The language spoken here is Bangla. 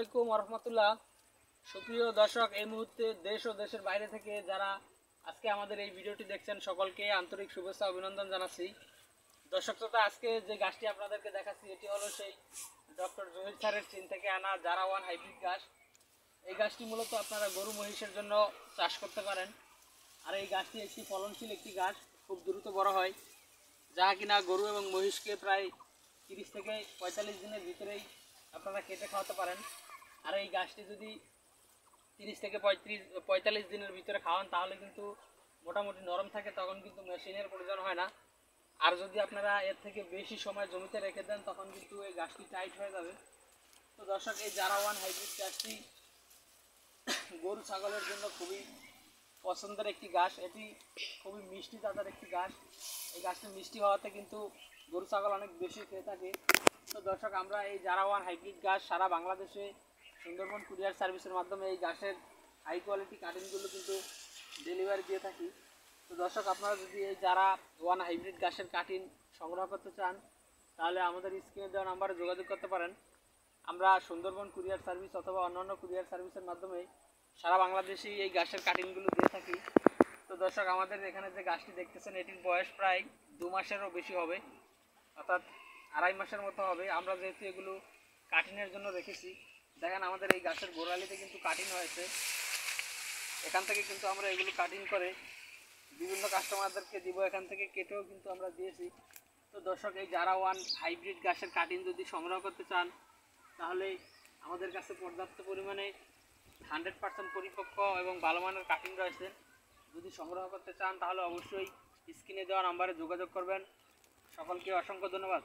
আসসালামু আলাইকুম রহমতুল্লাহ। সুপ্রিয় দর্শক, এই মুহূর্তে দেশ ও দেশের বাইরে থেকে যারা আজকে আমাদের এই ভিডিওটি দেখছেন সকলকে আন্তরিক শুভেচ্ছা অভিনন্দন জানাচ্ছি। দর্শক শ্রোতা, আজকে যে গাছটি আপনাদেরকে দেখাচ্ছি এটি হলো সেই ডক্টর জহির স্যারের চীন থেকে আনা জারা-1 হাইব্রিড গাছ। এই গাছটি মূলত আপনারা গরু মহিষের জন্য চাষ করতে পারেন। আর এই গাছটি একটি ফলনশীল একটি গাছ, খুব দ্রুত বড় হয়, যা কিনা গরু এবং মহিষকে প্রায় 30 থেকে 45 দিনের ভিতরেই আপনারা কেটে খাওয়াতে পারেন। আর এই গাছটি যদি 30 থেকে 45 দিনের ভিতরে খাওয়ান তাহলে কিন্তু মোটামুটি নরম থাকে, তখন কিন্তু মেশিনের প্রয়োজন হয় না। আর যদি আপনারা এর থেকে বেশি সময় জমিতে রেখে দেন তখন কিন্তু এই গাছটি টাইট হয়ে যাবে। তো দর্শক, এই জারা-1 হাইব্রিড গাছটি গরু ছাগলের জন্য খুবই পছন্দের একটি গাছ। এটি খুবই মিষ্টি জাতের একটি গাছ। এই গাছটি মিষ্টি হওয়াতে কিন্তু গরু ছাগল অনেক বেশি খেয়ে থাকে। তো দর্শক, আমরা এই জারা-1 হাইব্রিড গাছ সারা বাংলাদেশে সুন্দরবন কুরিয়ার সার্ভিসের মাধ্যমে এই গাছের হাই কোয়ালিটি কাটিংগুলো কিন্তু ডেলিভারি দিয়ে থাকি। তো দর্শক, আপনারা যদি এই জারা-1 হাইব্রিড গাছের কাটিং সংগ্রহ করতে চান তাহলে আমাদের স্ক্রিনে দেওয়া নাম্বারে যোগাযোগ করতে পারেন। আমরা সুন্দরবন কুরিয়ার সার্ভিস অথবা অন্যান্য কুরিয়ার সার্ভিসের মাধ্যমে সারা বাংলাদেশেই এই গাছের কাটিংগুলো দিয়ে থাকি। তো দর্শক, আমাদের এখানে যে গাছটি দেখতেছেন এটির বয়স প্রায় 2 মাসেরও বেশি হবে, অর্থাৎ 2.5 মাসের মতো হবে। আমরা যেহেতু এগুলো কাটিংয়ের জন্য রেখেছি, দেখেন আমাদের এই গাছের গোড়ালিতে কিন্তু কাটিং হয়েছে। এখান থেকে কিন্তু আমরা এগুলো কাটিং করে বিভিন্ন কাস্টমারদেরকে দিব, এখান থেকে কেটেও কিন্তু আমরা দিয়েছি। তো দর্শক, এই জারা-1 হাইব্রিড গাছের কাটিং যদি সংগ্রহ করতে চান তাহলে আমাদের কাছে পর্যাপ্ত পরিমাণে 100% পরিপক্ক এবং ভালো মানের কাটিং রয়েছে। যদি সংগ্রহ করতে চান তাহলে অবশ্যই স্ক্রিনে দেওয়া নাম্বারে যোগাযোগ করবেন। সকলকে অসংখ্য ধন্যবাদ।